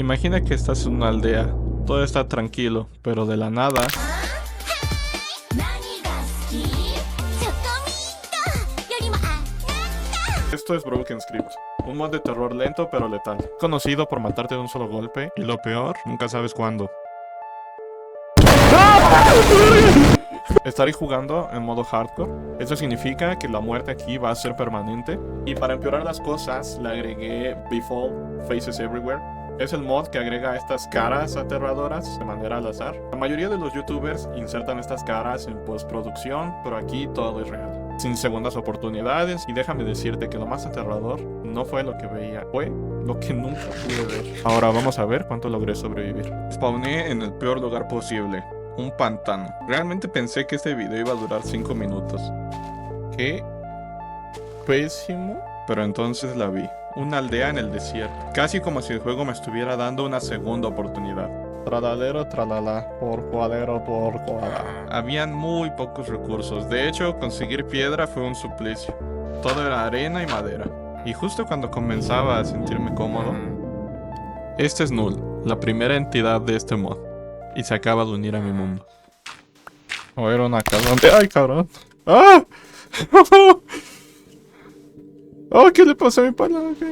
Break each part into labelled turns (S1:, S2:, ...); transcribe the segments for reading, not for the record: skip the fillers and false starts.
S1: Imagina que estás en una aldea. Todo está tranquilo, pero de la nada... Esto es Broken Script, un mod de terror lento pero letal, conocido por matarte de un solo golpe, y lo peor, nunca sabes cuándo. Estaré jugando en modo hardcore. Eso significa que la muerte aquí va a ser permanente. Y para empeorar las cosas, le agregué Befall Faces Everywhere. Es el mod que agrega estas caras aterradoras de manera al azar. La mayoría de los youtubers insertan estas caras en postproducción, pero aquí todo es real, sin segundas oportunidades. Y déjame decirte que lo más aterrador no fue lo que veía, fue lo que nunca pude ver. Ahora vamos a ver cuánto logré sobrevivir. Spawné en el peor lugar posible, un pantano. Realmente pensé que este video iba a durar 5 minutos. Qué pésimo. Pero entonces la vi. Una aldea en el desierto. Casi como si el juego me estuviera dando una segunda oportunidad. Tralalero, tralala, porcuadero, porcuada. Habían muy pocos recursos. De hecho, conseguir piedra fue un suplicio. Todo era arena y madera. Y justo cuando comenzaba a sentirme cómodo, este es Null, la primera entidad de este mod. Y se acaba de unir a mi mundo. O era una casa donde... ¡Ay, cabrón! ¡Ah! ¡Oh, qué le pasó a mi palanca!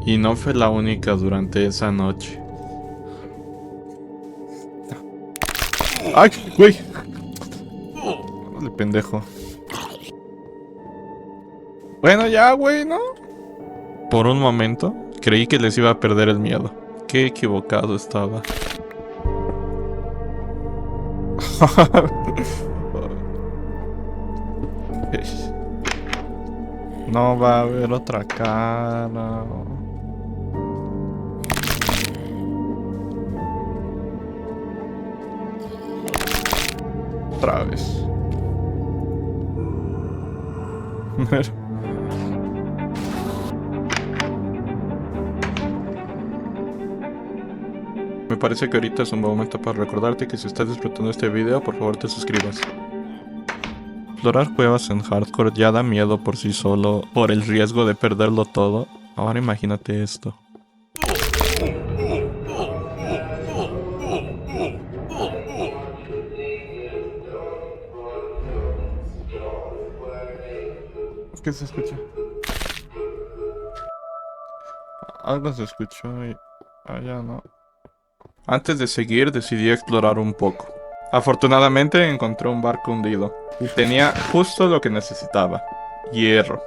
S1: Y no fue la única durante esa noche. ¡Ay, güey! Dale, pendejo. Bueno, ya, güey, ¿no? Por un momento, creí que les iba a perder el miedo. Qué equivocado estaba. No va a haber otra cara. Otra vez. Me parece que ahorita es un buen momento para recordarte que si estás disfrutando este video, por favor te suscribas. Explorar cuevas en hardcore ya da miedo por sí solo, por el riesgo de perderlo todo. Ahora imagínate esto. ¿Qué se escucha? Algo se escuchó y... allá no. Antes de seguir decidí explorar un poco. Afortunadamente encontré un barco hundido y tenía justo lo que necesitaba: hierro.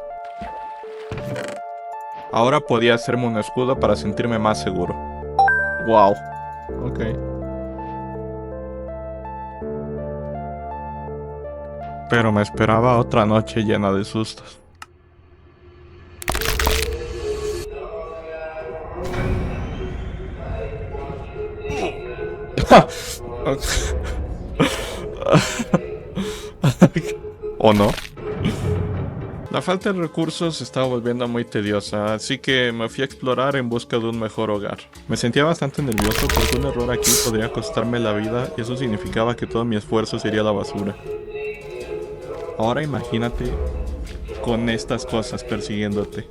S1: Ahora podía hacerme un escudo para sentirme más seguro. Wow. Ok. Pero me esperaba otra noche llena de sustos. ¿O no? La falta de recursos se estaba volviendo muy tediosa, así que me fui a explorar en busca de un mejor hogar. Me sentía bastante nervioso porque un error aquí podría costarme la vida y eso significaba que todo mi esfuerzo sería a la basura. Ahora imagínate con estas cosas persiguiéndote.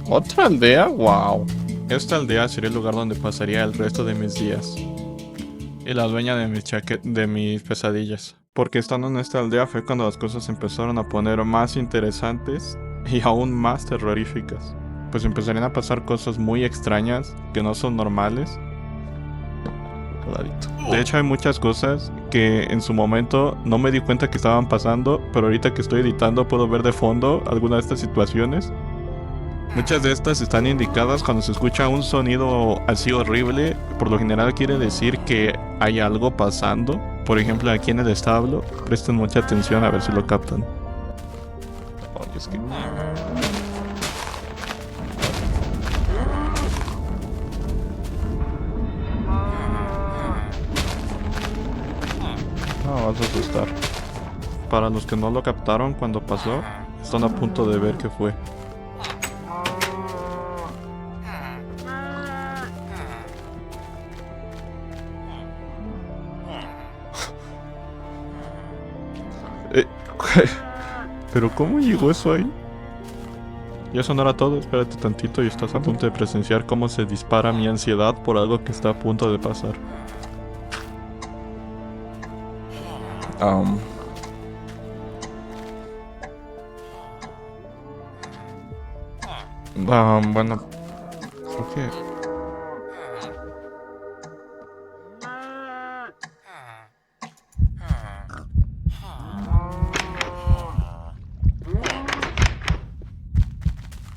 S1: ¿Otra aldea? ¡Wow! Esta aldea sería el lugar donde pasaría el resto de mis días. Y la dueña de mis pesadillas. Porque estando en esta aldea fue cuando las cosas empezaron a poner más interesantes y aún más terroríficas. Pues empezarían a pasar cosas muy extrañas que no son normales. De hecho hay muchas cosas que en su momento no me di cuenta que estaban pasando, pero ahorita que estoy editando puedo ver de fondo algunas de estas situaciones. Muchas de estas están indicadas cuando se escucha un sonido así horrible. Por lo general quiere decir que hay algo pasando. Por ejemplo, aquí en el establo, presten mucha atención a ver si lo captan. Oye, es que... No, vas a asustar. Para los que no lo captaron cuando pasó, están a punto de ver qué fue. Eh, ¿Pero cómo llegó eso ahí? Y eso no era todo, espérate tantito y estás a punto de presenciar cómo se dispara mi ansiedad por algo que está a punto de pasar. Bueno, creo que...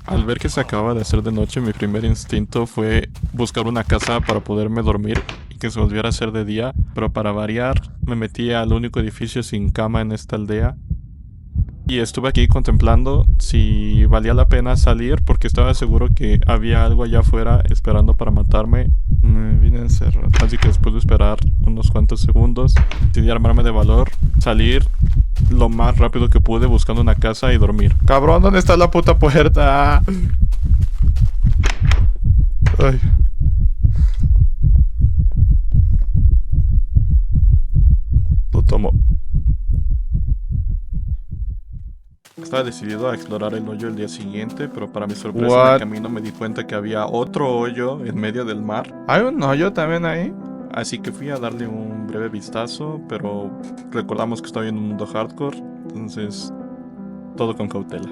S1: Al ver que se acababa de hacer de noche, mi primer instinto fue buscar una casa para poderme dormir y que se volviera a hacer de día, pero para variar me metí al único edificio sin cama en esta aldea y estuve aquí contemplando si valía la pena salir porque estaba seguro que había algo allá afuera esperando para matarme. Me vine a encerrar, así que después de esperar unos cuantos segundos decidí armarme de valor, salir lo más rápido que pude buscando una casa y dormir. Cabrón, ¿dónde está la puta puerta? Ay. Lo tomo. Estaba decidido a explorar el hoyo el día siguiente, pero para mi sorpresa en el camino me di cuenta que había otro hoyo en medio del mar. ¿Hay un hoyo también ahí? Así que fui a darle un breve vistazo, pero recordamos que estoy en un mundo hardcore, entonces todo con cautela.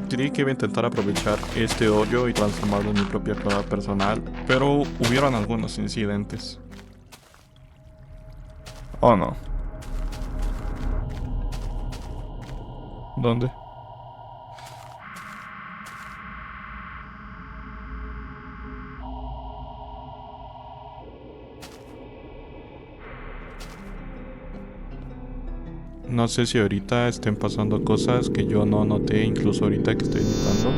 S1: Decidí que iba a intentar aprovechar este hoyo y transformarlo en mi propia cueva personal, pero hubieron algunos incidentes. Oh no. ¿Dónde? No sé si ahorita estén pasando cosas que yo no noté, incluso ahorita que estoy editando.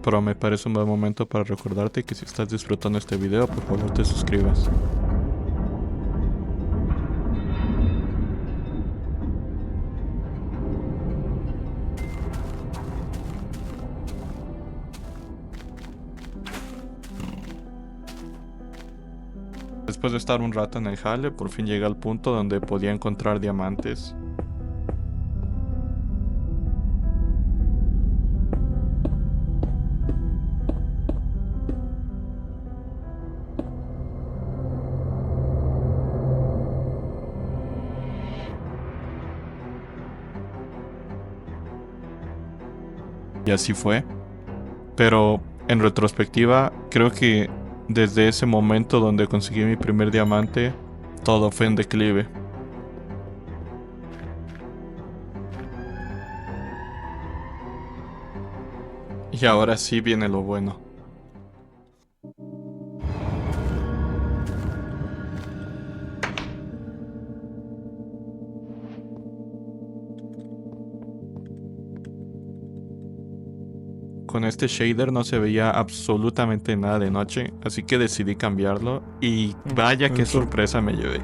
S1: Pero me parece un buen momento para recordarte que si estás disfrutando este video, por favor te suscribas. Después de estar un rato en el jale, por fin llegué al punto donde podía encontrar diamantes. Y así fue. Pero en retrospectiva, creo que desde ese momento donde conseguí mi primer diamante, todo fue en declive. Y ahora sí viene lo bueno. Con este shader no se veía absolutamente nada de noche, así que decidí cambiarlo y vaya qué sorpresa me llevé.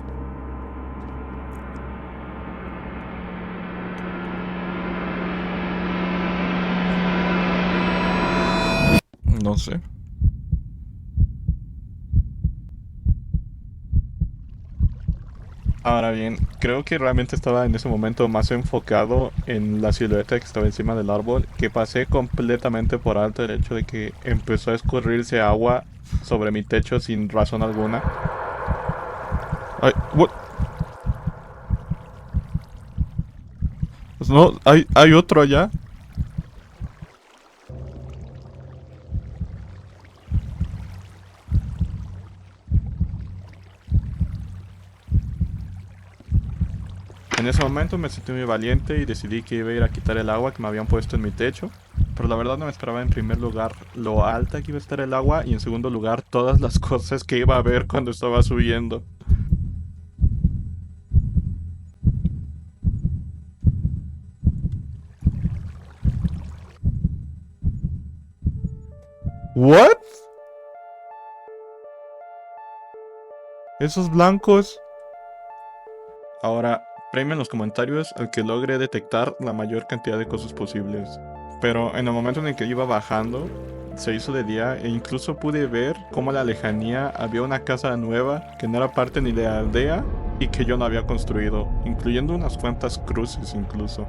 S1: No sé. Ahora bien, creo que realmente estaba en ese momento más enfocado en la silueta que estaba encima del árbol, que pasé completamente por alto el hecho de que empezó a escurrirse agua sobre mi techo sin razón alguna. Ay, what? Pues no, hay otro allá. En ese momento me sentí muy valiente y decidí que iba a ir a quitar el agua que me habían puesto en mi techo. Pero la verdad no me esperaba en primer lugar lo alta que iba a estar el agua y en segundo lugar todas las cosas que iba a ver cuando estaba subiendo. ¿What? ¿Esos blancos? Ahora, premio en los comentarios al que logre detectar la mayor cantidad de cosas posibles. pero en el momento en el que iba bajando, se hizo de día e incluso pude ver cómo a la lejanía había una casa nueva que no era parte ni de la aldea y que yo no había construido, incluyendo unas cuantas cruces incluso.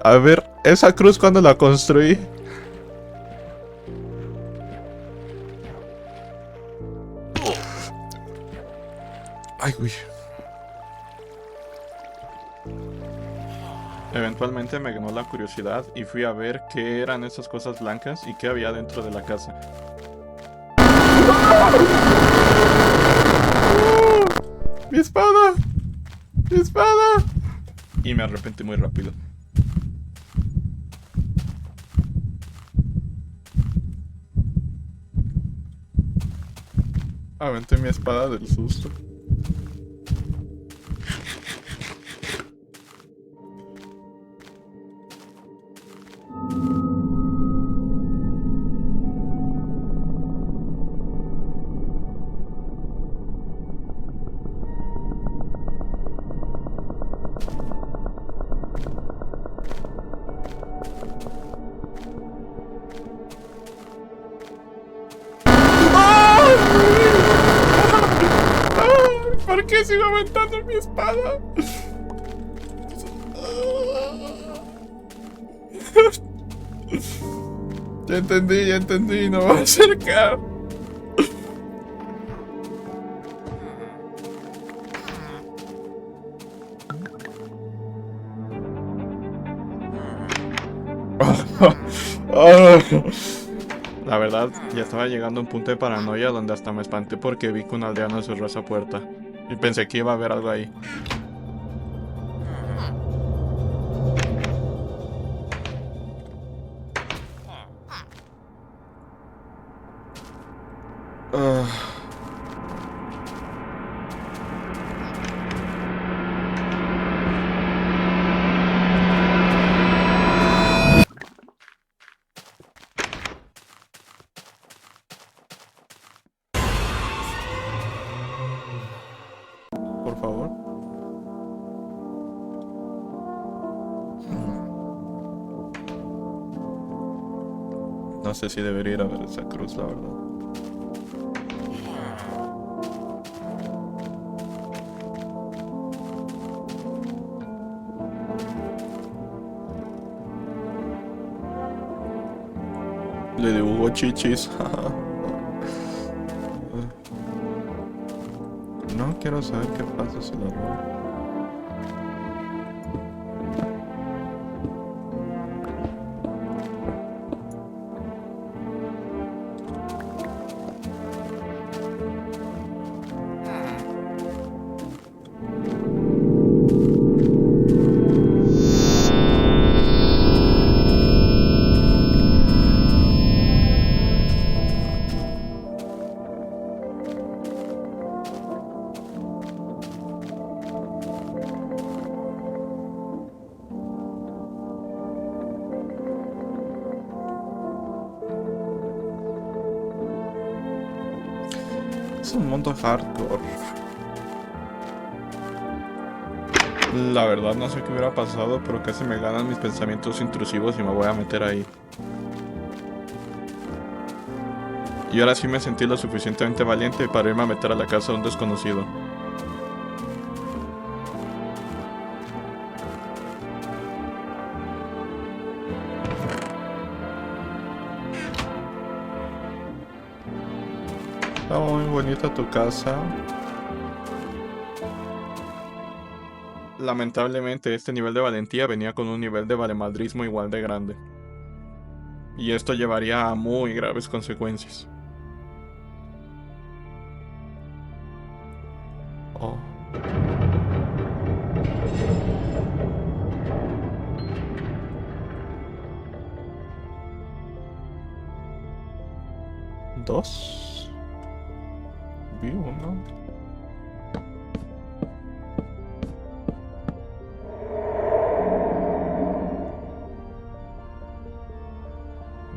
S1: A ver, esa cruz cuando la construí. Ay, uy. Eventualmente me ganó la curiosidad y fui a ver qué eran esas cosas blancas y qué había dentro de la casa. ¡Mi espada! ¡Mi espada! Y me arrepentí muy rápido. Aventé mi espada del susto. ¿Por qué sigo aventando mi espada? Ya entendí, no va a acercar. La verdad, ya estaba llegando a un punto de paranoia donde hasta me espanté porque vi que un aldeano cerró esa puerta. Y pensé que iba a haber algo ahí. Por favor. No sé si debería ir a ver esa cruz, la verdad. Le dibujo chichis. No quiero saber qué pasa si la robo. Es un mundo hardcore. La verdad no sé qué hubiera pasado, pero casi me ganan mis pensamientos intrusivos y me voy a meter ahí. Y ahora sí me sentí lo suficientemente valiente para irme a meter a la casa de un desconocido. Está muy bonita tu casa. Lamentablemente este nivel de valentía venía con un nivel de valemadrismo igual de grande. Y esto llevaría a muy graves consecuencias. Oh. Dos. Vi uno.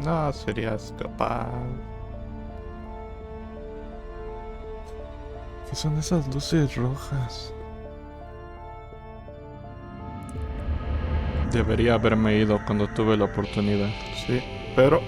S1: No serías capaz. ¿Qué son esas luces rojas? Debería haberme ido cuando tuve la oportunidad. Sí, pero...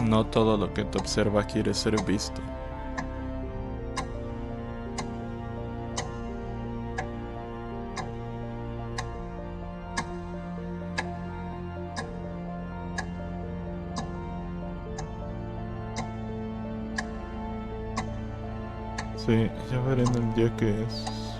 S1: No todo lo que te observa quiere ser visto. Sí, ya veré en el día que es.